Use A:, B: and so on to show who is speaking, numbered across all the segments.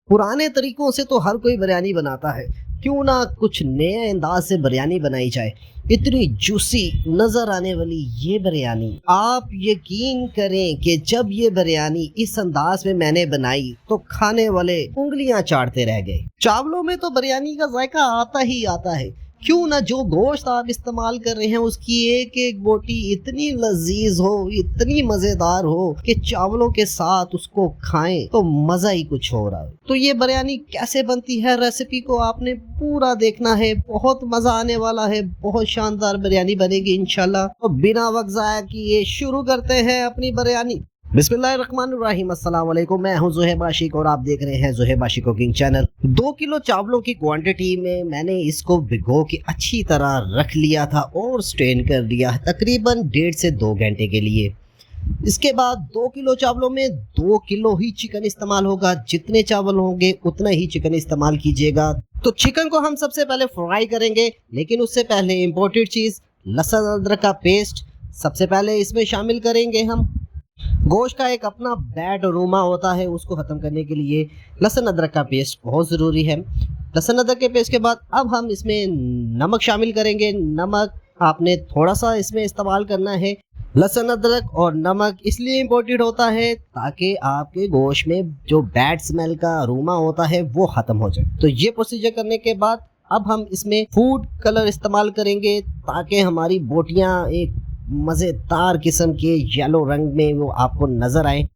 A: पुराने तरीकों से तो हर कोई बिरयानी बनाता है, क्यों ना कुछ नए अंदाज से बिरयानी बनाई जाए। इतनी जूसी नजर आने वाली ये बिरयानी, आप यकीन करें कि जब ये बिरयानी इस अंदाज में मैंने बनाई तो खाने वाले उंगलियां चाटते रह गए। चावलों में तो बिरयानी का जायका आता ही आता है, क्यों ना जो गोश्त आप इस्तेमाल कर रहे हैं उसकी एक एक बोटी इतनी लजीज हो, इतनी मजेदार हो कि चावलों के साथ उसको खाएं तो मजा ही कुछ हो रहा है। तो ये बिरयानी कैसे बनती है, रेसिपी को आपने पूरा देखना है, बहुत मजा आने वाला है, बहुत शानदार बिरयानी बनेगी इंशाल्लाह। तो बिना वक्त जाया किए शुरू करते हैं अपनी बिरयानी। बिस्मिल्लाहिर्रहमानिर्रहीम, अस्सलाम वालेकुम। मैं हूं ज़ुहैब आशिक और आप देख रहे हैं ज़ुहैब आशिक कुकिंग चैनल। 2 किलो चावलों की क्वांटिटी में मैंने इसको भिगो के अच्छी तरह रख लिया था और स्ट्रेन कर दिया है तकरीबन 1.5 से 2 घंटे के लिए। इसके बाद 2 किलो चावलों में 2 किलो ही चिकन इस्तेमाल होगा। जितने चावल होंगे उतना ही चिकन इस्तेमाल कीजिएगा। तो चिकन को हम सबसे पहले फ्राई करेंगे, लेकिन उससे पहले इम्पोर्टेड चीज़ लहसुन अदरक का पेस्ट सबसे पहले इसमें शामिल करेंगे हम। गोश्त का एक अपना बैड अरोमा होता है, उसको ख़त्म करने के लिए लहसुन अदरक का पेस्ट बहुत ज़रूरी है। लहसुन अदरक के पेस्ट के बाद अब हम इसमें नमक शामिल करेंगे। नमक आपने थोड़ा सा इसमें इस्तेमाल करना है। लहसुन अदरक और नमक इसलिए इम्पोर्टेंट होता है ताकि आपके गोश्त में जो बैड स्मेल का अरोमा होता है वो ख़त्म हो जाए। तो ये प्रोसीजर करने के बाद अब हम इसमें फूड कलर इस्तेमाल करेंगे ताकि हमारी बोटियाँ एक मज़ेदार किस्म के येलो रंग में वो आपको नज़र आए।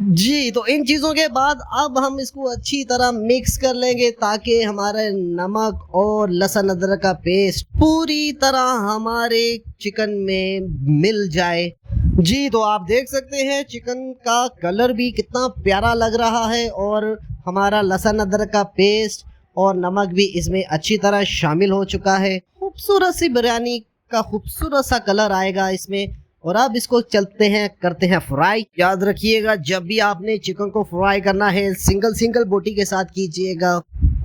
A: जी, तो इन चीज़ों के बाद अब हम इसको अच्छी तरह मिक्स कर लेंगे ताकि हमारे नमक और लहसुन अदरक का पेस्ट पूरी तरह हमारे चिकन में मिल जाए। जी, तो आप देख सकते हैं चिकन का कलर भी कितना प्यारा लग रहा है और हमारा लहसुन अदरक का पेस्ट और नमक भी इसमें अच्छी तरह शामिल हो चुका है। खूबसूरत सी बिरयानी का खूबसूरत सा कलर आएगा इसमें। और अब इसको चलते हैं करते हैं फ्राई। याद रखिएगा जब भी आपने चिकन को फ्राई करना है सिंगल बोटी के साथ कीजिएगा।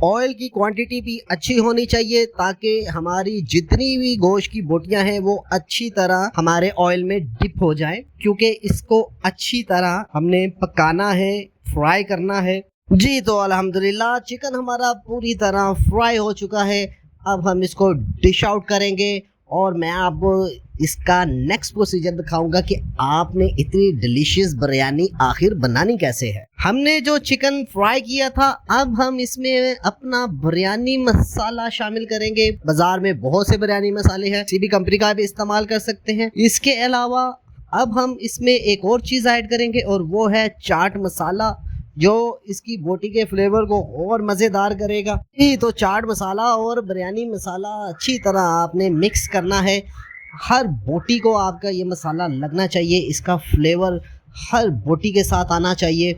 A: ऑयल की क्वांटिटी भी अच्छी होनी चाहिए ताकि हमारी जितनी भी गोश्त की बोटियां हैं वो अच्छी तरह हमारे ऑयल में डिप हो जाए, क्योंकि इसको अच्छी तरह हमने पकाना है, फ्राई करना है। जी, तो अल्हम्दुलिल्लाह चिकन हमारा पूरी तरह फ्राई हो चुका है। अब हम इसको डिश आउट करेंगे और मैं आपको इसका नेक्स्ट प्रोसीजर दिखाऊंगा कि आपने इतनी डिलीशियस बिरयानी आखिर बनानी कैसे है। हमने जो चिकन फ्राई किया था, अब हम इसमें अपना बिरयानी मसाला शामिल करेंगे। बाजार में बहुत से बिरयानी मसाले हैं, किसी भी कंपनी का भी इस्तेमाल कर सकते हैं। इसके अलावा अब हम इसमें एक और चीज़ ऐड करेंगे और वो है चाट मसाला, जो इसकी बोटी के फ्लेवर को और मज़ेदार करेगा। तो चाट मसाला और बिरयानी मसाला अच्छी तरह आपने मिक्स करना है। हर बोटी को आपका ये मसाला लगना चाहिए, इसका फ्लेवर हर बोटी के साथ आना चाहिए।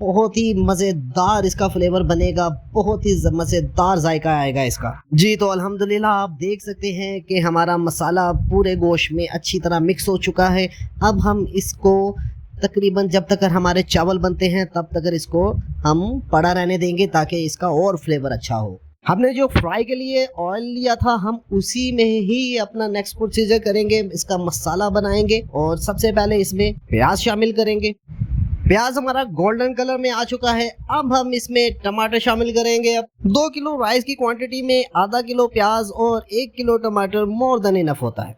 A: बहुत ही मज़ेदार इसका फ्लेवर बनेगा, बहुत ही मज़ेदार जायका आएगा इसका। जी, तो अल्हम्दुलिल्लाह आप देख सकते हैं कि हमारा मसाला पूरे गोश्त में अच्छी तरह मिक्स हो चुका है। अब हम इसको तकरीबन जब तक हमारे चावल बनते हैं तब तक इसको हम पड़ा रहने देंगे ताकि इसका और फ्लेवर अच्छा हो। हमने जो फ्राई के लिए ऑयल लिया था हम उसी में ही अपना नेक्स्ट प्रोसीजर करेंगे, इसका मसाला बनाएंगे। और सबसे पहले इसमें प्याज शामिल करेंगे। प्याज हमारा गोल्डन कलर में आ चुका है। अब हम इसमें टमाटर शामिल करेंगे। अब 2 किलो राइस की क्वांटिटी में आधा किलो प्याज और 1 किलो टमाटर मोर देन इनफ होता है।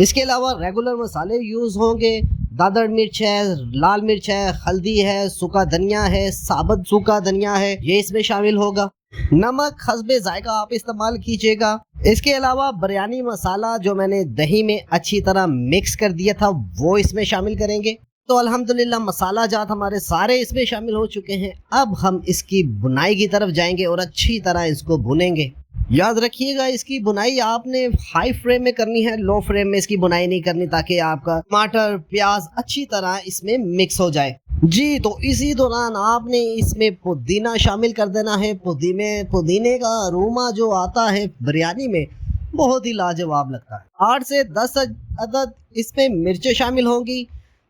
A: इसके अलावा रेगुलर मसाले यूज़ होंगे। दादड़ मिर्च है, लाल मिर्च है, हल्दी है, सूखा धनिया है, साबुत सूखा धनिया है, ये इसमें शामिल होगा। नमक हस्बे जायका आप इस्तेमाल कीजिएगा। इसके अलावा बिरयानी मसाला जो मैंने दही में अच्छी तरह मिक्स कर दिया था वो इसमें शामिल करेंगे। तो अल्हम्दुलिल्लाह मसाला जात हमारे सारे इसमें शामिल हो चुके हैं। अब हम इसकी बुनाई की तरफ जाएंगे और अच्छी तरह इसको भुनेंगे। याद रखिएगा इसकी बुनाई आपने हाई फ्लेम में करनी है, लो फ्लेम में इसकी बुनाई नहीं करनी, ताकि आपका टमाटर प्याज अच्छी तरह इसमें मिक्स हो जाए। जी, तो इसी दौरान आपने इसमें पुदीना शामिल कर देना है। पुदीने का अरोमा जो आता है बिरयानी में बहुत ही लाजवाब लगता है। 8 से 10 अदद इसमें मिर्चें शामिल होंगी।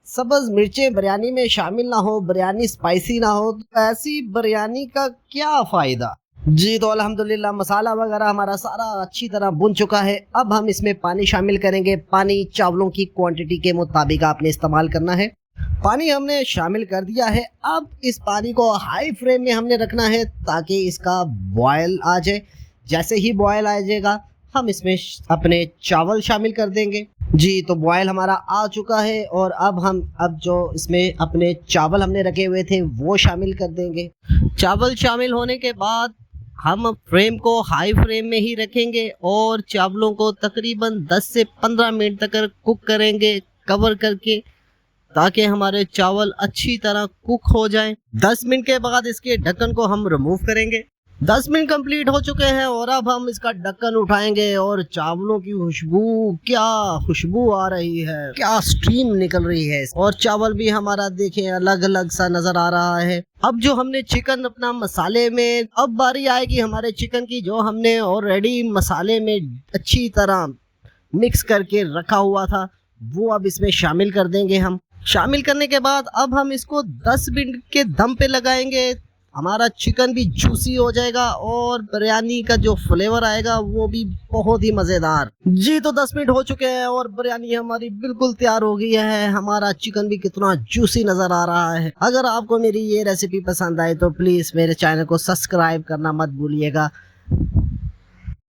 A: सब्ज मिर्चें बिरयानी में शामिल ना हो, बिरयानी स्पाइसी ना हो, तो ऐसी बिरयानी का क्या फ़ायदा। जी, तो अल्हम्दुलिल्लाह मसाला वगैरह हमारा सारा अच्छी तरह भुन चुका है। अब हम इसमें पानी शामिल करेंगे। पानी चावलों की क्वांटिटी के मुताबिक आपने इस्तेमाल करना है। पानी हमने शामिल कर दिया है। अब इस पानी को हाई फ्लेम में हमने रखना है ताकि इसका बॉयल आ जाए। जैसे ही बॉयल आ जाएगा हम इसमें अपने चावल शामिल कर देंगे। जी, तो बॉयल हमारा आ चुका है और अब जो इसमें अपने चावल हमने रखे हुए थे वो शामिल कर देंगे। चावल शामिल होने के बाद हम फ्लेम को हाई फ्लेम में ही रखेंगे और चावलों को तकरीबन 10 से 15 मिनट तक कुक करेंगे कवर करके, ताकि हमारे चावल अच्छी तरह कुक हो जाएं। 10 मिनट के बाद इसके ढक्कन को हम रिमूव करेंगे। 10 मिनट कंप्लीट हो चुके हैं और अब हम इसका ढक्कन उठाएंगे और चावलों की क्या खुशबू आ रही है, क्या स्टीम निकल रही है और चावल भी हमारा देखें अलग अलग सा नजर आ रहा है। अब जो हमने चिकन अपना मसाले में, अब बारी आएगी हमारे चिकन की, जो हमने ऑलरेडी मसाले में अच्छी तरह मिक्स करके रखा हुआ था वो अब इसमें शामिल कर देंगे हम। शामिल करने के बाद अब हम इसको 10 मिनट के दम पे लगाएंगे। हमारा चिकन भी जूसी हो जाएगा और बिरयानी का जो फ्लेवर आएगा वो भी बहुत ही मज़ेदार। जी, तो 10 मिनट हो चुके हैं और बिरयानी हमारी बिल्कुल तैयार हो गई है। हमारा चिकन भी कितना जूसी नज़र आ रहा है। अगर आपको मेरी ये रेसिपी पसंद आए तो प्लीज़ मेरे चैनल को सब्सक्राइब करना मत भूलिएगा।